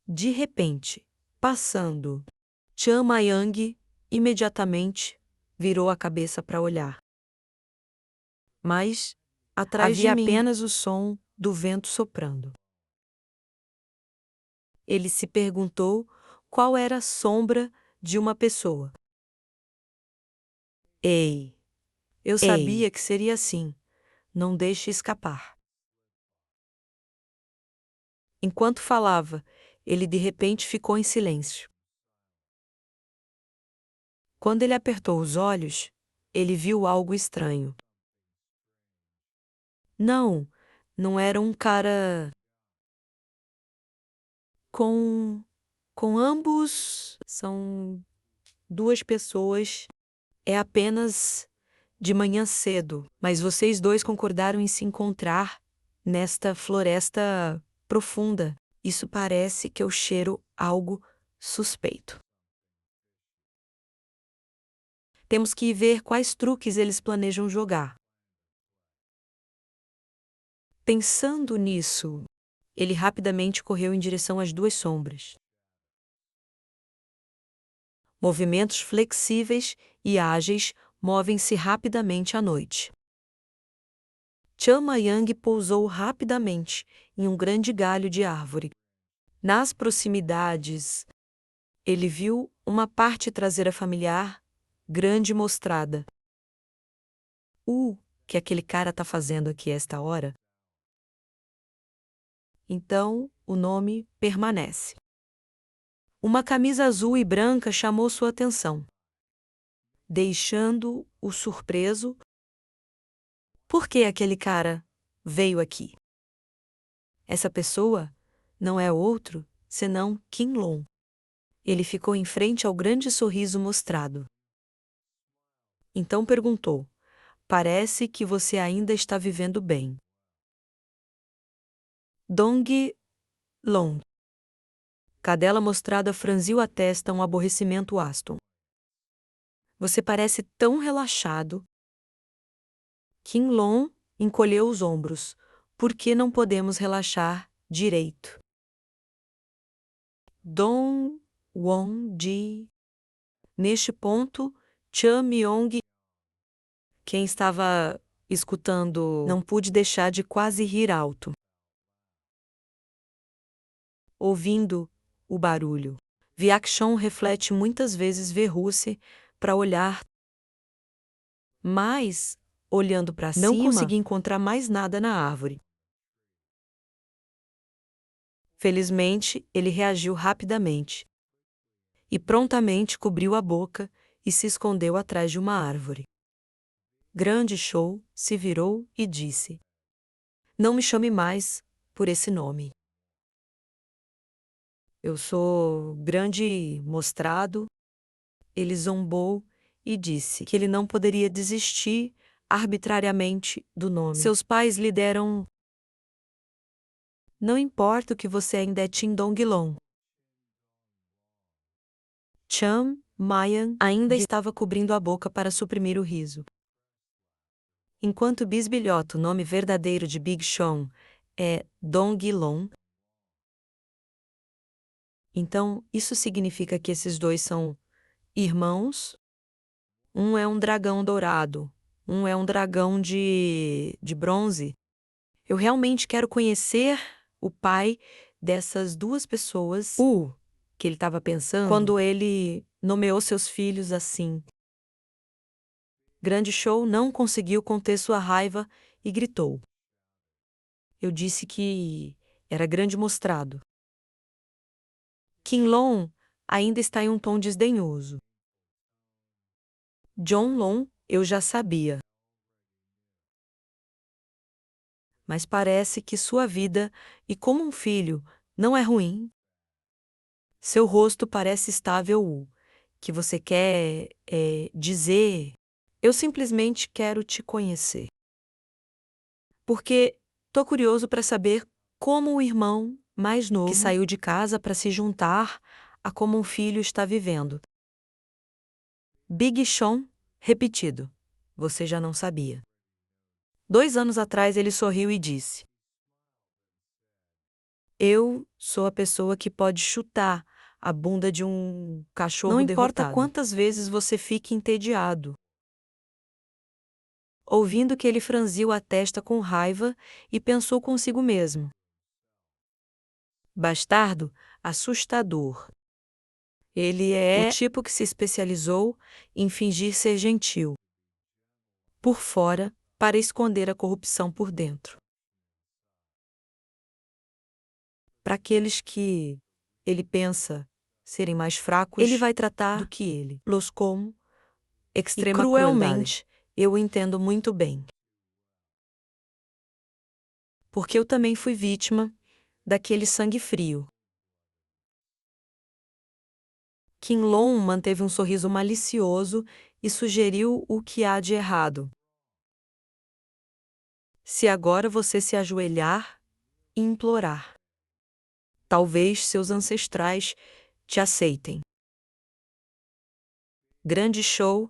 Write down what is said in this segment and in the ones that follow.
De repente, passando, Chan Mayang imediatamente virou a cabeça para olhar. Mas, atrás havia de mim, apenas o som do vento soprando. Ele se perguntou qual era a sombra de uma pessoa. Ei, eu sabia que seria assim. Não deixe escapar. Enquanto falava, ele de repente ficou em silêncio. Quando ele apertou os olhos, ele viu algo estranho. Não, não era um cara com ambos. São duas pessoas. É apenas de manhã cedo, mas vocês dois concordaram em se encontrar nesta floresta profunda. Isso parece que eu cheiro algo suspeito. Temos que ver quais truques eles planejam jogar. Pensando nisso, ele rapidamente correu em direção às duas sombras. Movimentos flexíveis e ágeis movem-se rapidamente à noite. Chan Mayang pousou rapidamente em um grande galho de árvore. Nas proximidades, ele viu uma parte traseira familiar, grande e mostrada. O que aquele cara tá fazendo aqui a esta hora? Então, o nome permanece. Uma camisa azul e branca chamou sua atenção, deixando-o surpreso. Por que aquele cara veio aqui? Essa pessoa não é outro senão Qinlong. Ele ficou em frente ao grande sorriso mostrado. Então perguntou: parece que você ainda está vivendo bem. Dong Long. Cadela mostrada franziu a testa um aborrecimento Aston. Você parece tão relaxado. Qinlong encolheu os ombros. Por que não podemos relaxar direito? Dong Won-ji. Neste ponto, Chan Myong, quem estava escutando, não pude deixar de quase rir alto. Ouvindo o barulho, Viakchon reflete muitas vezes ver-se para olhar, mas, olhando para cima, não consegui encontrar mais nada na árvore. Felizmente, ele reagiu rapidamente e prontamente cobriu a boca e se escondeu atrás de uma árvore. Grande Show se virou e disse: não me chame mais por esse nome. Eu sou grande mostrado. Ele zombou e disse que ele não poderia desistir arbitrariamente do nome. Seus pais lhe deram. Não importa o que você ainda é Chin Dong-long. Chan Mayan ainda estava cobrindo a boca para suprimir o riso. Enquanto bisbilhota o nome verdadeiro de Big Sean é Dong-long, então isso significa que esses dois são irmãos? Um é um dragão dourado, um é um dragão de bronze. Eu realmente quero conhecer o pai dessas duas pessoas. Que ele estava pensando quando ele nomeou seus filhos assim. Grande Show não conseguiu conter sua raiva e gritou. Eu disse que era grande mostrado. Qinlong ainda está em um tom desdenhoso. John Long, eu já sabia. Mas parece que sua vida, e como um filho, não é ruim. Seu rosto parece estável. Que você quer dizer? Eu simplesmente quero te conhecer. Porque tô curioso para saber como o irmão mais novo que saiu de casa para se juntar a como um filho está vivendo. Big Sean, repetido. Você já não sabia. 2 anos atrás ele sorriu e disse: Eu sou a pessoa que pode chutar a bunda de um cachorro derrotado. Não importa quantas vezes você fique entediado. Ouvindo que ele franziu a testa com raiva e pensou consigo mesmo. Bastardo, assustador. Ele é o tipo que se especializou em fingir ser gentil. Por fora, para esconder a corrupção por dentro. Para aqueles que ele pensa serem mais fracos, ele vai tratar do que ele los como extrema cruelmente. Eu entendo muito bem. Porque eu também fui vítima daquele sangue frio. Qianlong manteve um sorriso malicioso e sugeriu o que há de errado. Se agora você se ajoelhar e implorar, talvez seus ancestrais te aceitem. Grande Show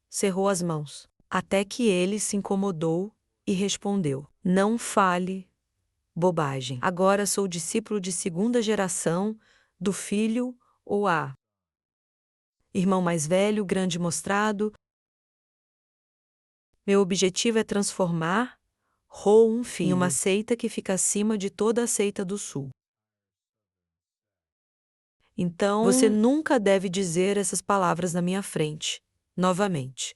cerrou as mãos, até que ele se incomodou e respondeu: Não fale bobagem. Agora sou discípulo de segunda geração do filho Oá. Irmão mais velho, grande mostrado. Meu objetivo é transformar um filho em uma seita que fica acima de toda a seita do sul. Então, você nunca deve dizer essas palavras na minha frente, novamente.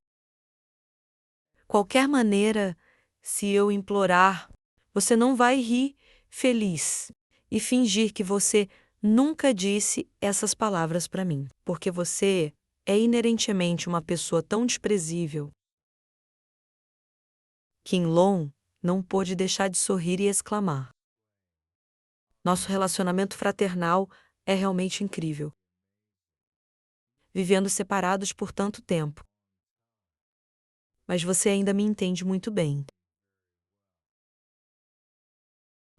Qualquer maneira, se eu implorar, você não vai rir feliz e fingir que você nunca disse essas palavras para mim, porque você é inerentemente uma pessoa tão desprezível. Qianlong não pôde deixar de sorrir e exclamar. Nosso relacionamento fraternal é realmente incrível. Vivendo separados por tanto tempo. Mas você ainda me entende muito bem.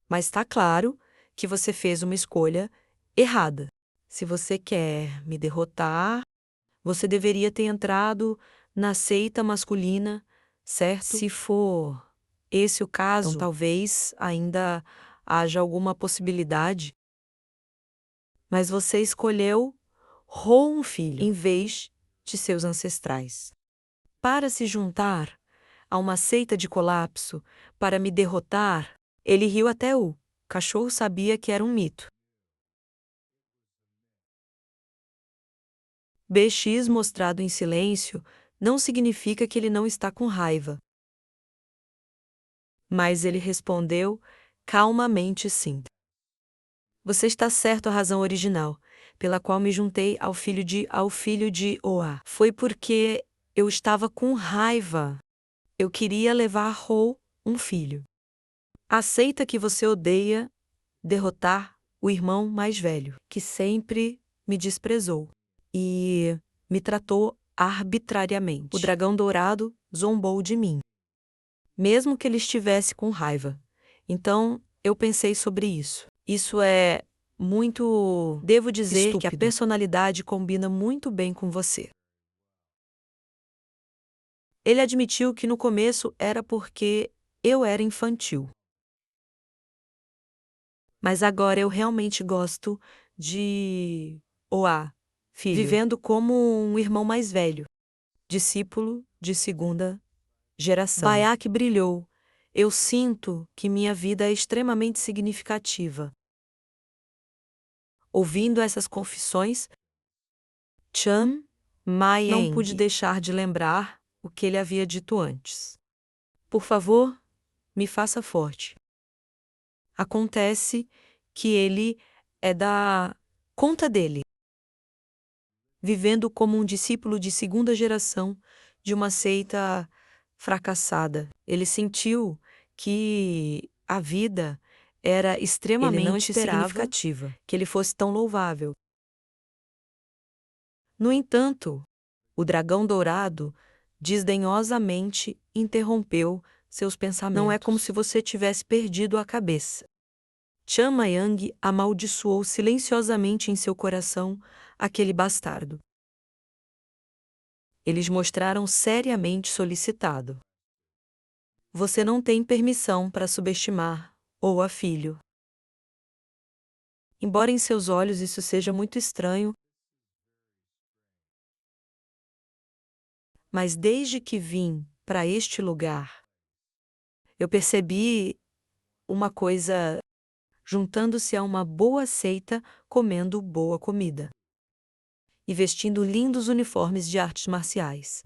Mas está claro que você fez uma escolha errada. Se você quer me derrotar, você deveria ter entrado na seita masculina, certo? Se for esse o caso, então talvez ainda haja alguma possibilidade. Mas você escolheu um filho em vez de seus ancestrais. Para se juntar a uma seita de colapso, para me derrotar, ele riu até o cachorro sabia que era um mito. BX mostrado em silêncio não significa que ele não está com raiva. Mas ele respondeu calmamente sim. Você está certo, a razão original, pela qual me juntei ao filho de Oá. Foi porque eu estava com raiva. Eu queria levar um filho. A seita que você odeia derrotar o irmão mais velho, que sempre me desprezou e me tratou arbitrariamente. O dragão dourado zombou de mim, mesmo que ele estivesse com raiva. Então, eu pensei sobre isso. Isso é muito... Devo dizer estúpido. Que a personalidade combina muito bem com você. Ele admitiu que no começo era porque eu era infantil. Mas agora eu realmente gosto de Oá, filho, vivendo como um irmão mais velho, discípulo de segunda geração. Bayek brilhou. Eu sinto que minha vida é extremamente significativa. Ouvindo essas confissões, Chan Mayeng não pude deixar de lembrar o que ele havia dito antes. Por favor, me faça forte. Acontece que ele é da conta dele, vivendo como um discípulo de segunda geração de uma seita fracassada. Ele sentiu que a vida era extremamente significativa, que ele fosse tão louvável. No entanto, o dragão dourado desdenhosamente interrompeu seus pensamentos. Não é como se você tivesse perdido a cabeça. Chan Mayang amaldiçoou silenciosamente em seu coração aquele bastardo. Eles mostraram seriamente solicitado. Você não tem permissão para subestimar Oá filho. Embora em seus olhos isso seja muito estranho, mas desde que vim para este lugar, eu percebi uma coisa juntando-se a uma boa seita, comendo boa comida e vestindo lindos uniformes de artes marciais.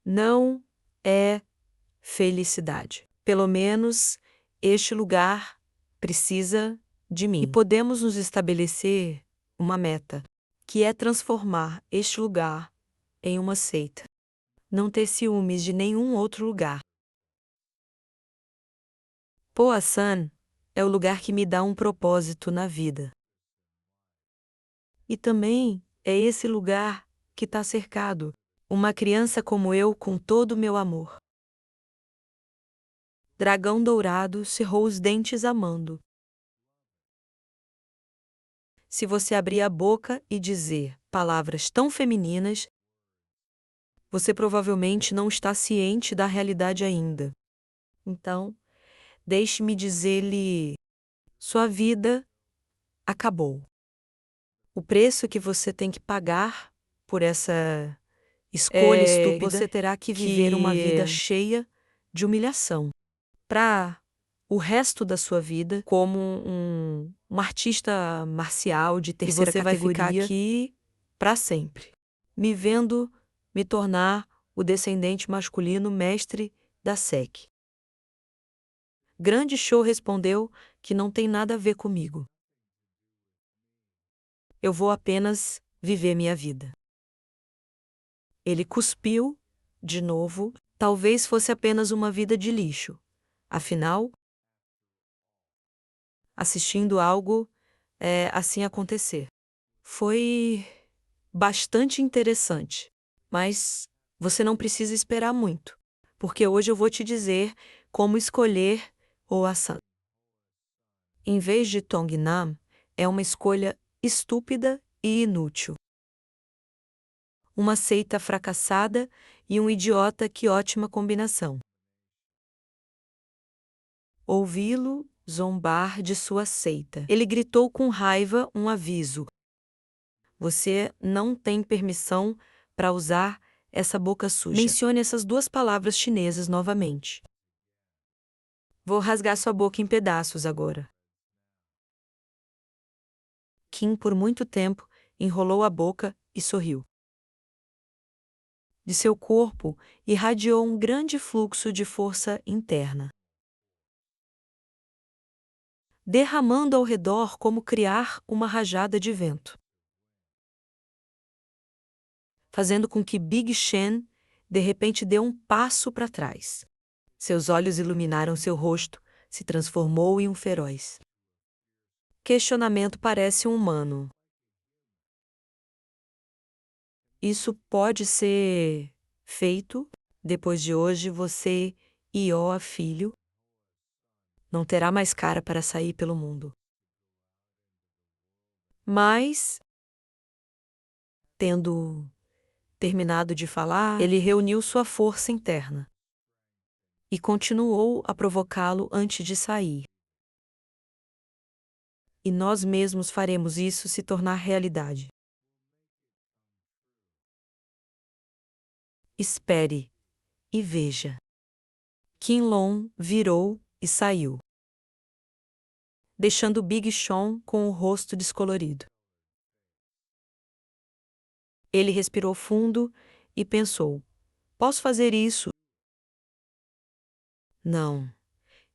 Não é felicidade. Pelo menos este lugar precisa de mim. E podemos nos estabelecer uma meta, que é transformar este lugar em uma seita. Não ter ciúmes de nenhum outro lugar. Poasan é o lugar que me dá um propósito na vida. E também é esse lugar que está cercado uma criança como eu com todo o meu amor. Dragão dourado cerrou os dentes amando. Se você abrir a boca e dizer palavras tão femininas, você provavelmente não está ciente da realidade ainda. Então, deixe-me dizer-lhe: sua vida acabou. O preço que você tem que pagar por essa escolha estúpida, você terá que viver uma vida cheia de humilhação. Para o resto da sua vida, como um artista marcial de terceira categoria, e você vai ficar aqui para sempre, me vendo me tornar o descendente masculino mestre da SEC. Grande Show respondeu que não tem nada a ver comigo. Eu vou apenas viver minha vida. Ele cuspiu, de novo, talvez fosse apenas uma vida de lixo. Afinal, assistindo algo assim acontecer. Foi bastante interessante, mas você não precisa esperar muito, porque hoje eu vou te dizer como escolher o Asan. Em vez de Tongnam, é uma escolha estúpida e inútil. Uma seita fracassada e um idiota, que ótima combinação. Ouvi-lo zombar de sua seita. Ele gritou com raiva um aviso. Você não tem permissão para usar essa boca suja. Mencione essas duas palavras chinesas novamente. Vou rasgar sua boca em pedaços agora. Kim, por muito tempo, enrolou a boca e sorriu. De seu corpo irradiou um grande fluxo de força interna, derramando ao redor como criar uma rajada de vento, fazendo com que Big Shen de repente deu um passo para trás. Seus olhos iluminaram seu rosto, se transformou em um feroz. Questionamento parece um humano. Isso pode ser feito depois de hoje você, Ioa filho, não terá mais cara para sair pelo mundo. Mas, tendo terminado de falar, ele reuniu sua força interna e continuou a provocá-lo antes de sair. E nós mesmos faremos isso se tornar realidade. Espere e veja. Qinlong virou e saiu, deixando Big Sean com o rosto descolorido. Ele respirou fundo e pensou: posso fazer isso? Não,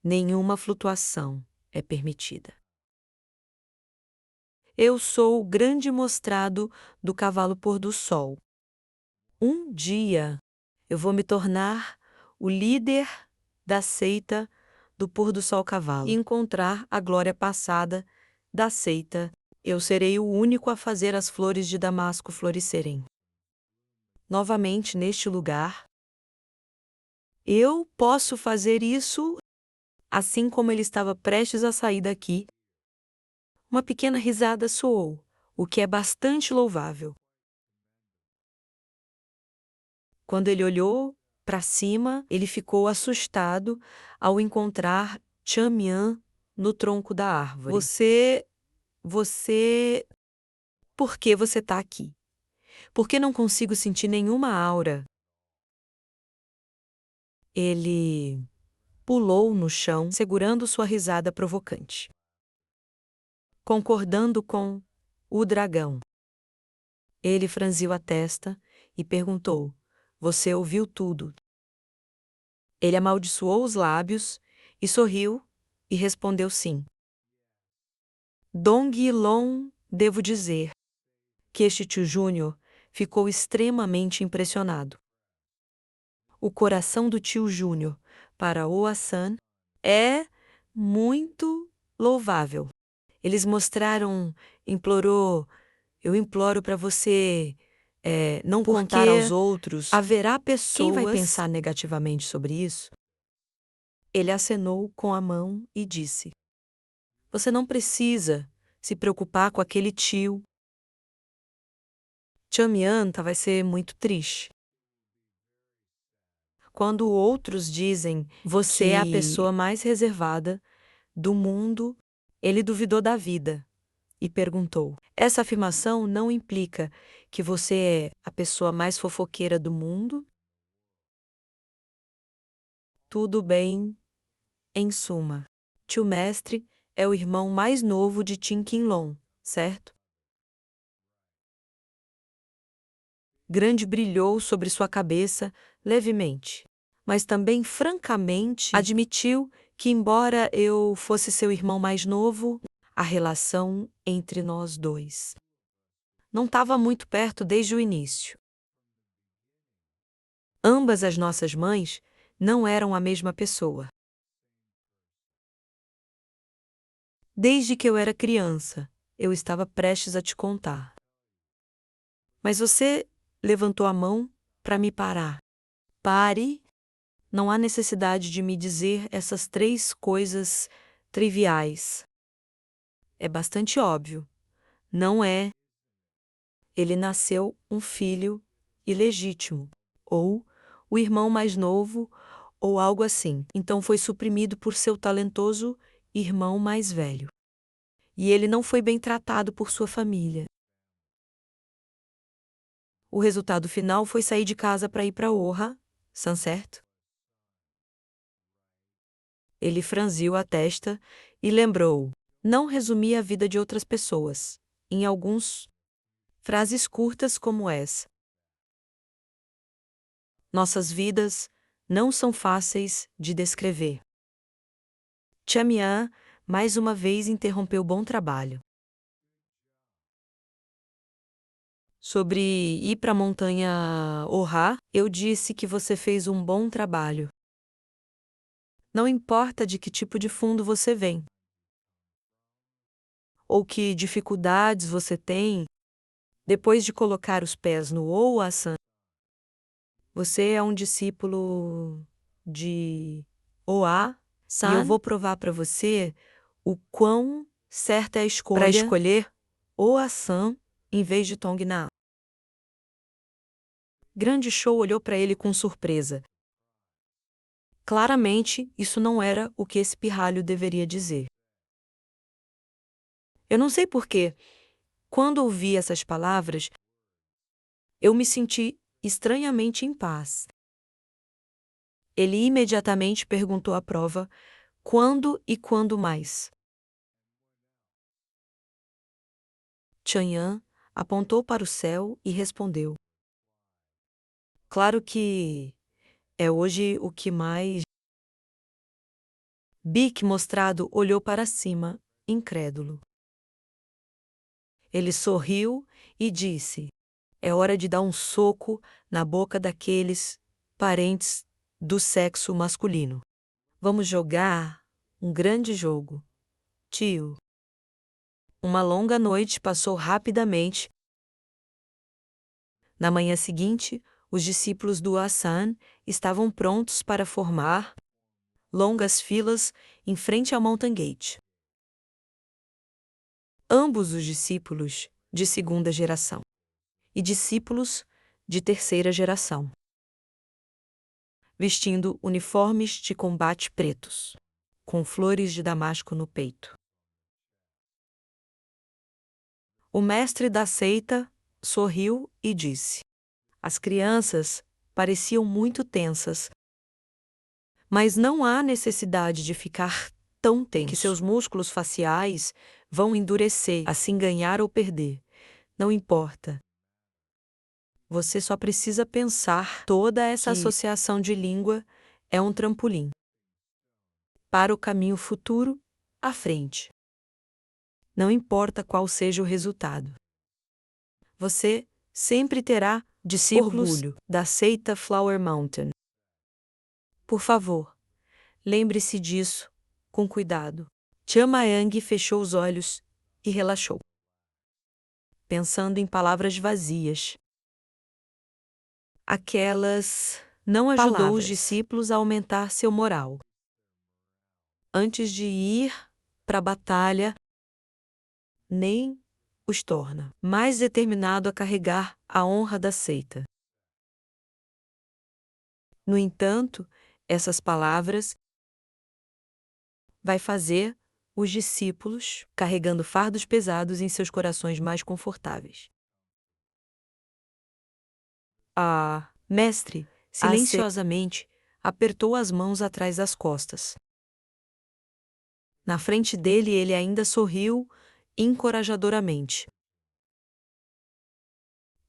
nenhuma flutuação é permitida. Eu sou o grande mostrado do cavalo pôr-do-sol. Um dia eu vou me tornar o líder da seita do pôr-do-sol cavalo e encontrar a glória passada da seita. Eu serei o único a fazer as flores de Damasco florescerem. Novamente neste lugar, eu posso fazer isso assim como ele estava prestes a sair daqui. Uma pequena risada soou, o que é bastante louvável. Quando ele olhou para cima, ele ficou assustado ao encontrar Chamian no tronco da árvore. Você Você. Por que você está aqui? Por que não consigo sentir nenhuma aura? Ele pulou no chão, segurando sua risada provocante. Concordando com o dragão. Ele franziu a testa e perguntou: Você ouviu tudo? Ele amaldiçoou os lábios e sorriu e respondeu sim. Dong Yilong, devo dizer que este tio Júnior ficou extremamente impressionado. O coração do tio Júnior para Oa-san é muito louvável. Eles mostraram, implorou, eu imploro para você não contar aos outros. Haverá pessoas. Quem vai pensar negativamente sobre isso? Ele acenou com a mão e disse: Você não precisa se preocupar com aquele tio. Chamianta vai ser muito triste. Quando outros dizem você é a pessoa mais reservada do mundo, ele duvidou da vida e perguntou: Essa afirmação não implica que você é a pessoa mais fofoqueira do mundo? Tudo bem, em suma. Tio Mestre é o irmão mais novo de Tin Qinlong, certo? Grande brilhou sobre sua cabeça levemente, mas também francamente admitiu que, embora eu fosse seu irmão mais novo, a relação entre nós dois não estava muito perto desde o início. Ambas as nossas mães não eram a mesma pessoa. Desde que eu era criança, eu estava prestes a te contar. Mas você levantou a mão para me parar. Pare. Não há necessidade de me dizer essas 3 coisas triviais. É bastante óbvio. Não é. Ele nasceu um filho ilegítimo, ou o irmão mais novo, ou algo assim. Então foi suprimido por seu talentoso irmão mais velho. E ele não foi bem tratado por sua família. O resultado final foi sair de casa para ir para Oha-san, certo? Ele franziu a testa e lembrou: não resumia a vida de outras pessoas, em alguns frases curtas como essa. Nossas vidas não são fáceis de descrever. Chamian mais uma vez interrompeu o bom trabalho. Sobre ir para a montanha Oha, eu disse que você fez um bom trabalho. Não importa de que tipo de fundo você vem, ou que dificuldades você tem, depois de colocar os pés no Oasan, você é um discípulo de Oa-san, e eu vou provar para você o quão certa é a escolha para escolher Oa-san em vez de Tongna. Grande Show olhou para ele com surpresa. Claramente, isso não era o que esse pirralho deveria dizer. Eu não sei porquê. Quando ouvi essas palavras, eu me senti estranhamente em paz. Ele imediatamente perguntou à prova quando e quando mais. Chang'an apontou para o céu e respondeu: Claro que é hoje o que mais. Bic mostrado olhou para cima, incrédulo. Ele sorriu e disse: É hora de dar um soco na boca daqueles parentes do sexo masculino. Vamos jogar um grande jogo, tio. Uma longa noite passou rapidamente. Na manhã seguinte, os discípulos do Hassan estavam prontos para formar longas filas em frente ao Mountain Gate. Ambos os discípulos de segunda geração e discípulos de terceira geração, vestindo uniformes de combate pretos, com flores de damasco no peito. O mestre da seita sorriu e disse. As crianças pareciam muito tensas, mas não há necessidade de ficar tão tenso que seus músculos faciais vão endurecer, assim ganhar ou perder. Não importa. Você só precisa pensar. Toda essa associação de língua é um trampolim para o caminho futuro à frente. Não importa qual seja o resultado. Você sempre terá discípulos orgulho da seita Flower Mountain. Por favor, lembre-se disso com cuidado. Chama Yang fechou os olhos e relaxou, pensando em palavras vazias. Aquelas não ajudou os discípulos a aumentar seu moral. Antes de ir para a batalha, nem os torna mais determinado a carregar a honra da seita. No entanto, essas palavras vai fazer os discípulos carregando fardos pesados em seus corações mais confortáveis. Mestre, silenciosamente, apertou as mãos atrás das costas. Na frente dele, ele ainda sorriu encorajadoramente.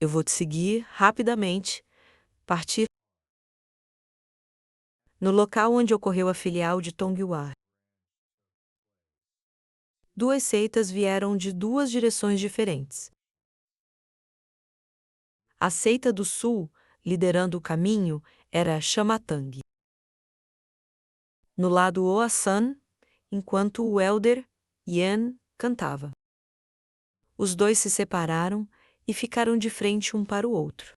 Eu vou te seguir rapidamente, partir no local onde ocorreu a filial de Tongyuar. Duas seitas vieram de duas direções diferentes. A seita do sul, liderando o caminho, era Shamatang. No lado Oasan, enquanto o elder Yan cantava. Os dois se separaram e ficaram de frente um para o outro.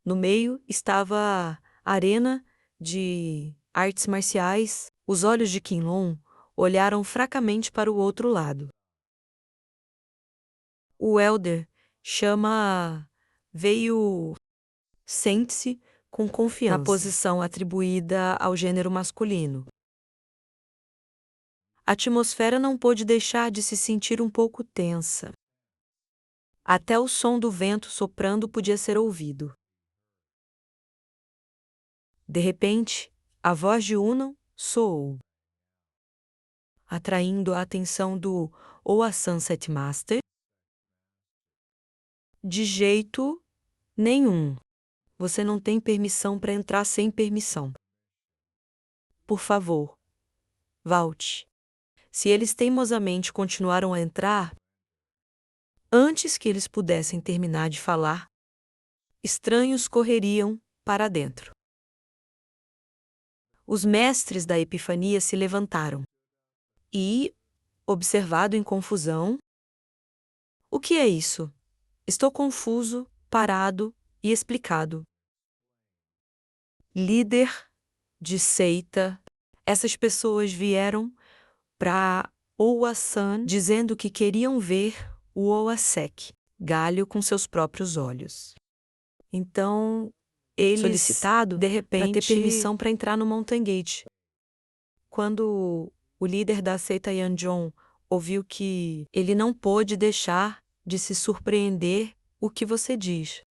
No meio estava a arena de artes marciais. Os olhos de Qinlong olharam fracamente para o outro lado. O elder veio. Sente-se com confiança na posição atribuída ao gênero masculino. A atmosfera não pôde deixar de se sentir um pouco tensa. Até o som do vento soprando podia ser ouvido. De repente, a voz de Unan soou, atraindo a atenção do Oa Sunset Master. De jeito nenhum. Você não tem permissão para entrar sem permissão. Por favor, volte. Se eles teimosamente continuaram a entrar, antes que eles pudessem terminar de falar, estranhos correriam para dentro. Os mestres da Epifania se levantaram e, observado em confusão, o que é isso? Estou confuso, parado e explicado. Líder de seita, essas pessoas vieram para Oasan dizendo que queriam ver o Oasek, galho com seus próprios olhos. Então, eles solicitado, de repente, para ter permissão para entrar no Mountain Gate. Quando o líder da seita Yanjong ouviu que ele não pôde deixar de se surpreender o que você diz.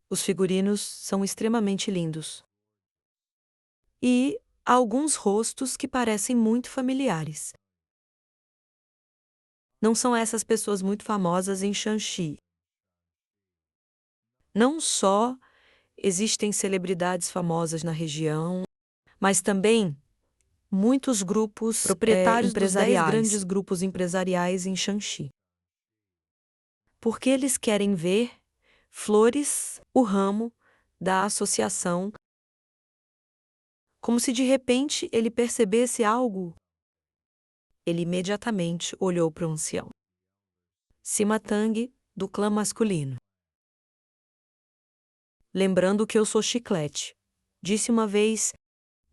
Os figurinos são extremamente lindos. E há alguns rostos que parecem muito familiares. Não são essas pessoas muito famosas em Shanxi. Não só existem celebridades famosas na região, mas também muitos grupos proprietários dos 10 grandes grupos empresariais em Shanxi. Porque eles querem ver Flores, o ramo da associação, como se de repente ele percebesse algo. Ele imediatamente olhou para o ancião. Simatang, do clã masculino. Lembrando que eu sou chiclete, disse uma vez,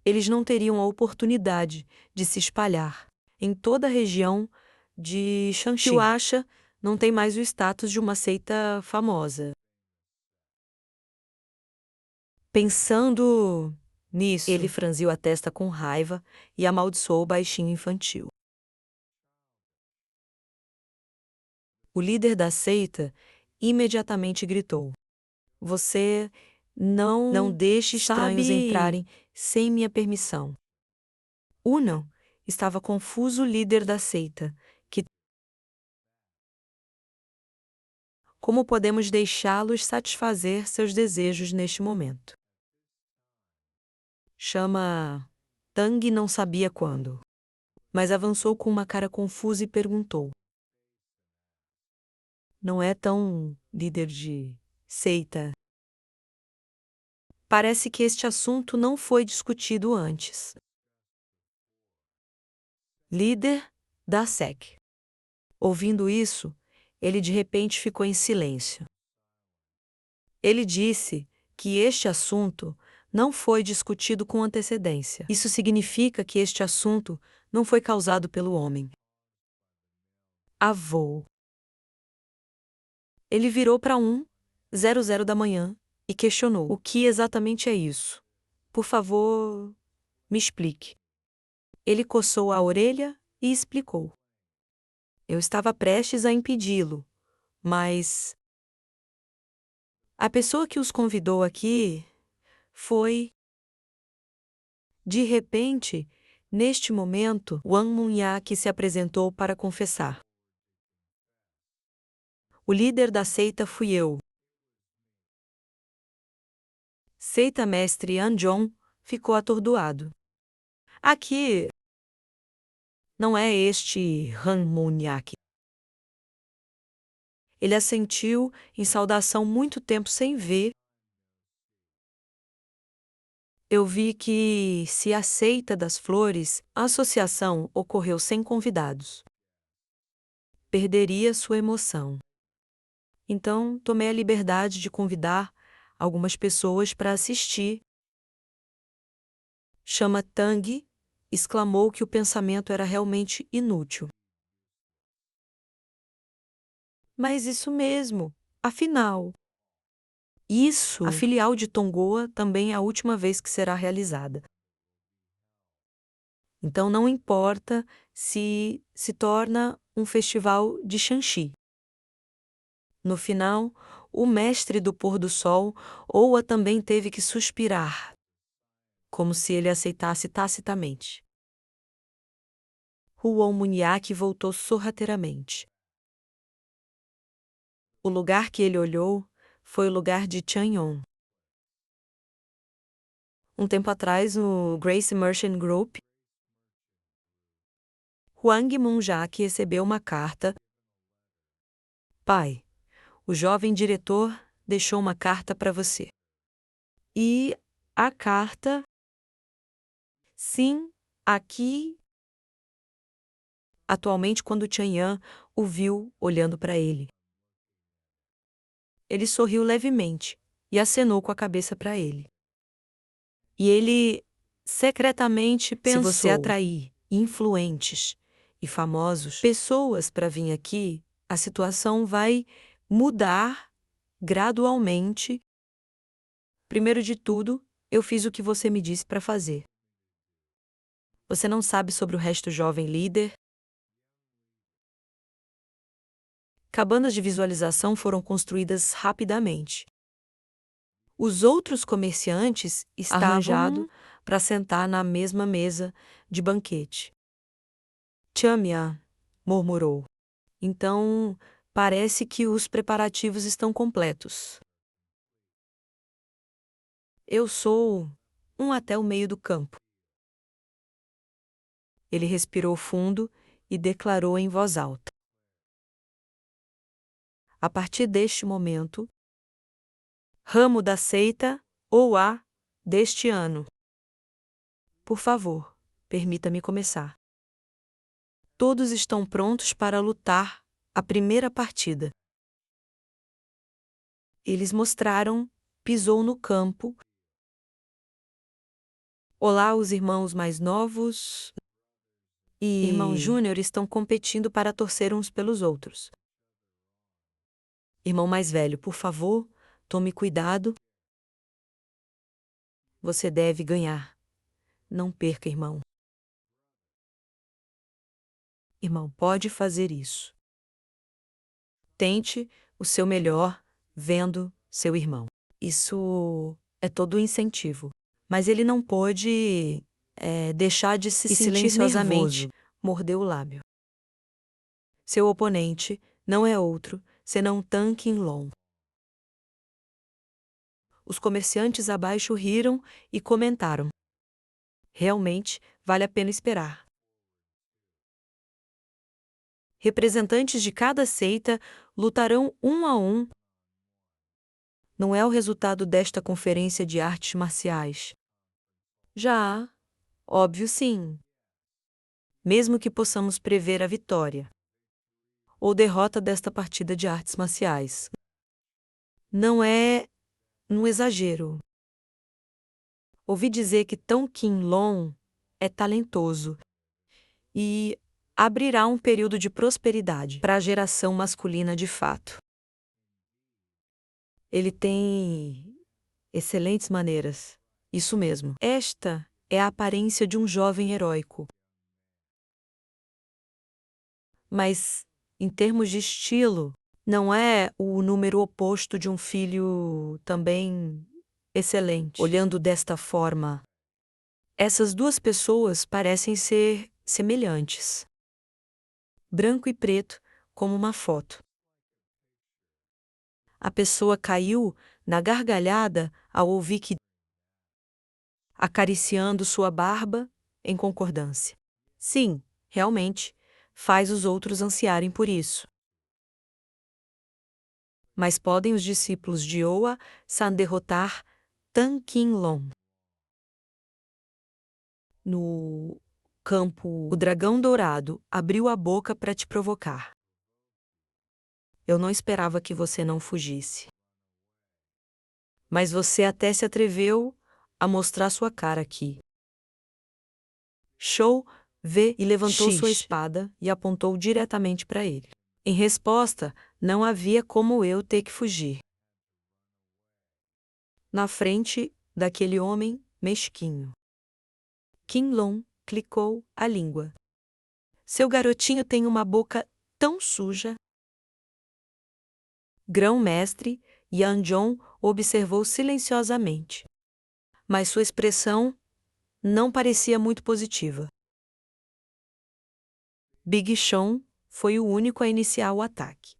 eles não teriam a oportunidade de se espalhar em toda a região de Shanxi. Acha não tem mais o status de uma seita famosa. Pensando nisso, ele franziu a testa com raiva e amaldiçoou o baixinho infantil. O líder da seita imediatamente gritou: Você não deixe estranhos entrarem sem minha permissão. Unan estava confuso, o líder da seita. Como podemos deixá-los satisfazer seus desejos neste momento? Chama Tang não sabia quando, mas avançou com uma cara confusa e perguntou: Não é tão líder de seita? Parece que este assunto não foi discutido antes. Líder da SEC. Ouvindo isso, ele de repente ficou em silêncio. Ele disse que este assunto não foi discutido com antecedência. Isso significa que este assunto não foi causado pelo homem. Avô. Ele virou para 1:00 da manhã e questionou: O que exatamente é isso? Por favor, me explique. Ele coçou a orelha e explicou. Eu estava prestes a impedi-lo, mas a pessoa que os convidou aqui foi... De repente, neste momento, Wang Munyak se apresentou para confessar. O líder da seita fui eu. Seita mestre Anjong ficou atordoado. Aqui não é este Han Munyak. Ele assentiu em saudação muito tempo sem ver. Eu vi que, se a seita das flores, a associação ocorreu sem convidados, perderia sua emoção. Então, tomei a liberdade de convidar algumas pessoas para assistir. Chama Tang exclamou que o pensamento era realmente inútil. Mas isso mesmo, afinal. A filial de Tongoa também é a última vez que será realizada. Então não importa se torna um festival de Shanxi. No final, o mestre do pôr do sol, Oa também teve que suspirar, como se ele aceitasse tacitamente. Huon Munyak voltou sorrateiramente. O lugar que ele olhou foi o lugar de Chanyon. Um tempo atrás, no Grace Merchant Group, Huang Munjak recebeu uma carta. Pai, o jovem diretor deixou uma carta para você. E a carta... Sim, aqui... Atualmente, quando Chanyan o viu olhando para ele. Ele sorriu levemente e acenou com a cabeça para ele. E ele secretamente pensou: se você atrair influentes e famosos, pessoas para vir aqui, a situação vai mudar gradualmente. Primeiro de tudo, eu fiz o que você me disse para fazer. Você não sabe sobre o resto, jovem líder? Cabanas de visualização foram construídas rapidamente. Os outros comerciantes estavam arranjados para sentar na mesma mesa de banquete. Chamia murmurou. Então, parece que os preparativos estão completos. Eu sou até o meio do campo. Ele respirou fundo e declarou em voz alta. A partir deste momento, ramo da seita ou a deste ano. Por favor, permita-me começar. Todos estão prontos para lutar a primeira partida. Eles mostraram, pisou no campo. Olá, os irmãos mais novos e irmão Júnior estão competindo para torcer uns pelos outros. Irmão mais velho, por favor, tome cuidado. Você deve ganhar. Não perca, irmão. Irmão, pode fazer isso. Tente o seu melhor vendo seu irmão. Isso é todo incentivo. Mas ele não pôde deixar de se sentir silenciosamente mordeu o lábio. Seu oponente não é outro senão Tan Qinlong. Os comerciantes abaixo riram e comentaram: realmente vale a pena esperar. Representantes de cada seita lutarão um a um. Não é o resultado desta conferência de artes marciais. Já, óbvio sim. Mesmo que possamos prever a vitória ou derrota desta partida de artes marciais. Não é um exagero. Ouvi dizer que Tan Qinlong é talentoso e abrirá um período de prosperidade para a geração masculina de fato. Ele tem excelentes maneiras. Isso mesmo. Esta é a aparência de um jovem heróico. Mas, em termos de estilo, não é o número oposto de um filho também excelente. Olhando desta forma, essas duas pessoas parecem ser semelhantes. Branco e preto, como uma foto. A pessoa caiu na gargalhada ao ouvir que acariciando sua barba em concordância. Sim, realmente, faz os outros ansiarem por isso. Mas podem os discípulos de Oa San derrotar Tan Qinlong? No campo, o dragão dourado abriu a boca para te provocar. Eu não esperava que você não fugisse. Mas você até se atreveu a mostrar sua cara aqui. Shou vê e levantou sua espada e apontou diretamente para ele. Em resposta, não havia como eu ter que fugir. Na frente daquele homem mesquinho. Qinlong clicou a língua. Seu garotinho tem uma boca tão suja. Grão-mestre Yanjong observou silenciosamente. Mas sua expressão não parecia muito positiva. Big Sean foi o único a iniciar o ataque.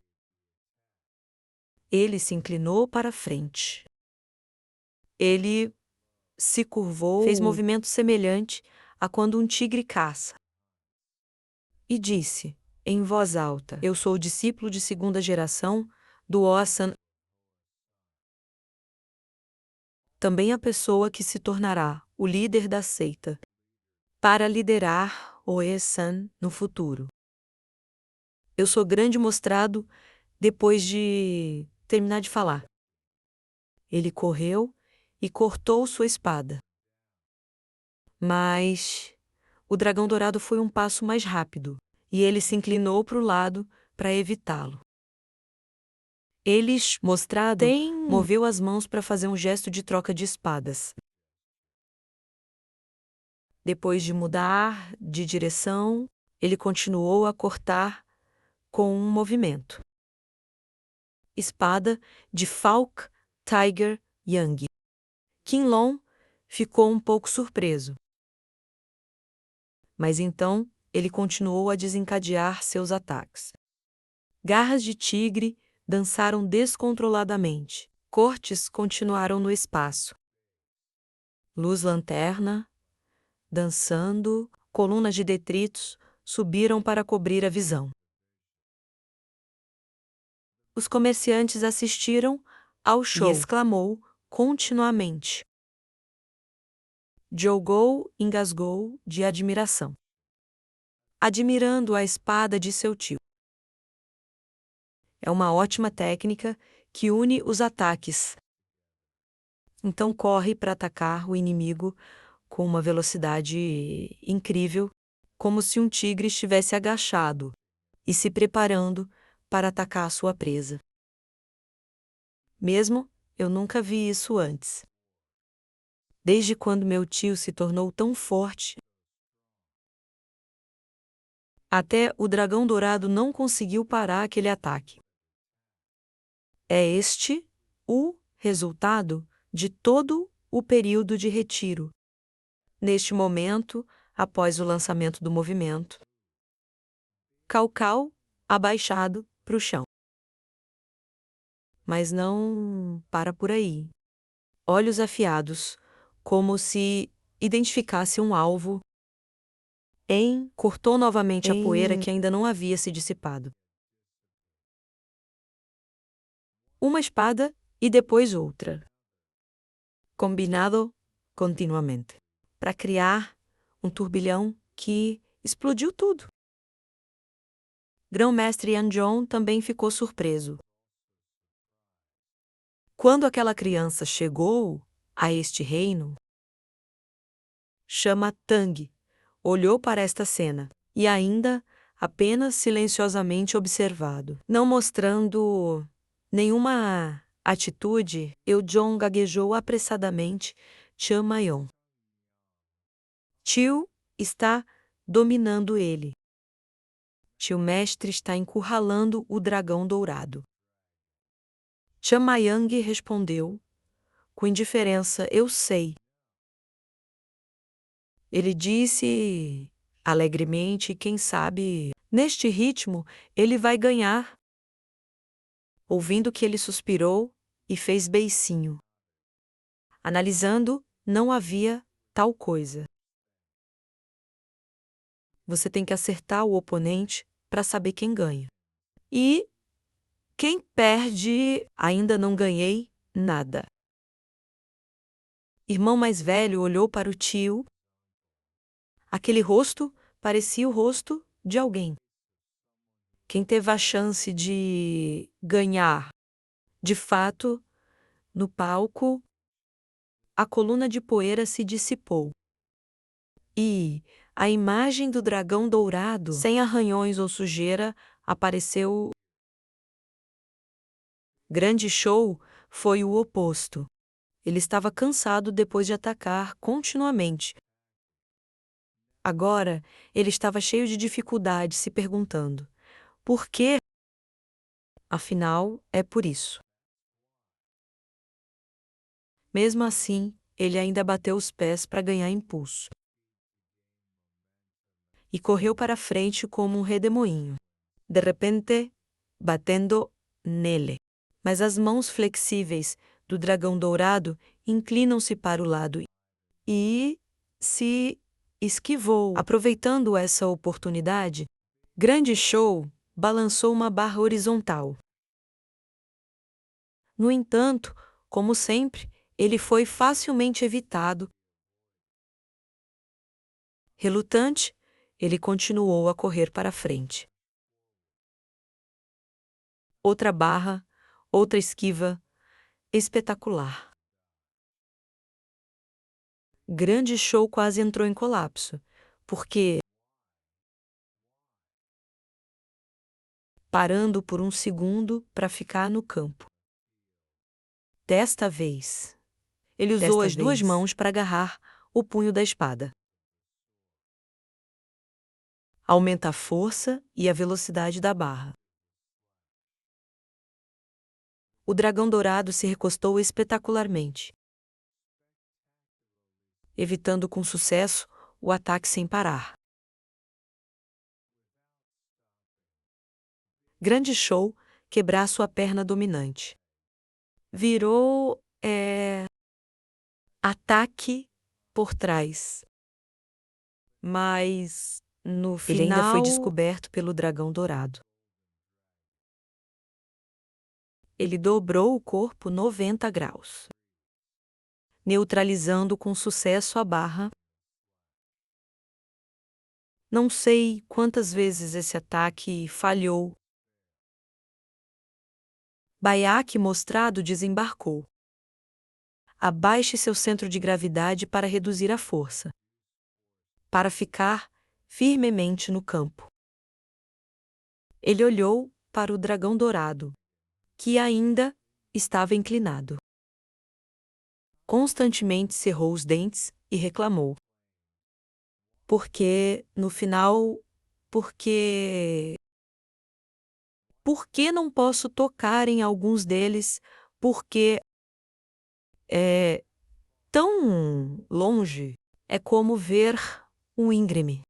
Ele se inclinou para frente. Ele se curvou, fez movimento semelhante a quando um tigre caça. E disse, em voz alta: eu sou o discípulo de segunda geração do Oasan. Também a pessoa que se tornará o líder da seita, para liderar o Oasan no futuro. Eu sou grande mostrado depois de terminar de falar. Ele correu e cortou sua espada. Mas o dragão dourado foi um passo mais rápido, e ele se inclinou para o lado para evitá-lo. Eles, mostrado, moveu as mãos para fazer um gesto de troca de espadas. Depois de mudar de direção, ele continuou a cortar com um movimento. Espada de Falk Tiger Yang. Qinlong ficou um pouco surpreso. Mas então ele continuou a desencadear seus ataques. Garras de tigre dançaram descontroladamente. Cortes continuaram no espaço. Luz-lanterna, dançando, colunas de detritos subiram para cobrir a visão. Os comerciantes assistiram ao show e exclamou continuamente. Jogou engasgou de admiração, admirando a espada de seu tio. É uma ótima técnica que une os ataques. Então corre para atacar o inimigo com uma velocidade incrível, como se um tigre estivesse agachado e se preparando para atacar sua presa. Mesmo eu nunca vi isso antes. Desde quando meu tio se tornou tão forte, até o dragão dourado não conseguiu parar aquele ataque. É este o resultado de todo o período de retiro. Neste momento, após o lançamento do movimento, Cao abaixado para o chão. Mas não para por aí. Olhos afiados, como se identificasse um alvo, cortou novamente a poeira que ainda não havia se dissipado. Uma espada e depois outra. Combinado continuamente. Para criar um turbilhão que explodiu tudo. Grão-mestre Yanjong também ficou surpreso. Quando aquela criança chegou a este reino, Chama Tang olhou para esta cena e ainda apenas silenciosamente observado, não mostrando nenhuma atitude. Eujong gaguejou apressadamente Chamayon. Tio está dominando ele. Tio mestre está encurralando o dragão dourado. Chamayang respondeu, com indiferença: eu sei. Ele disse alegremente: quem sabe, neste ritmo, ele vai ganhar. Ouvindo que ele suspirou e fez beicinho. Analisando, não havia tal coisa. Você tem que acertar o oponente para saber quem ganha. E quem perde, ainda não ganhei nada. Irmão mais velho olhou para o tio. Aquele rosto parecia o rosto de alguém. Quem teve a chance de ganhar, de fato, no palco, a coluna de poeira se dissipou. E a imagem do dragão dourado, sem arranhões ou sujeira, apareceu. Grande Show foi o oposto. Ele estava cansado depois de atacar continuamente. Agora, ele estava cheio de dificuldade, se perguntando: por quê? Afinal, é por isso. Mesmo assim, ele ainda bateu os pés para ganhar impulso. E correu para frente como um redemoinho. De repente, batendo nele. Mas as mãos flexíveis do dragão dourado inclinam-se para o lado e se esquivou. Aproveitando essa oportunidade, Grande Show balançou uma barra horizontal. No entanto, como sempre, ele foi facilmente evitado. Relutante, ele continuou a correr para frente. Outra barra, outra esquiva, espetacular. Grande Show quase entrou em colapso, porque, parando por um segundo para ficar no campo. Desta vez, ele usou as duas mãos para agarrar o punho da espada. Aumenta a força e a velocidade da barra. O dragão dourado se recostou espetacularmente, evitando com sucesso o ataque sem parar. Grande Show quebrar sua perna dominante. Virou ataque por trás. Mas, no final, ele ainda foi descoberto pelo dragão dourado. Ele dobrou o corpo 90 graus, neutralizando com sucesso a barra. Não sei quantas vezes esse ataque falhou. Baiaque mostrado desembarcou. Abaixe seu centro de gravidade para reduzir a força. Para ficar firmemente no campo. Ele olhou para o dragão dourado, que ainda estava inclinado. Constantemente cerrou os dentes e reclamou. Porque, no final, Por que não posso tocar em alguns deles? Porque é tão longe. É como ver um íngreme.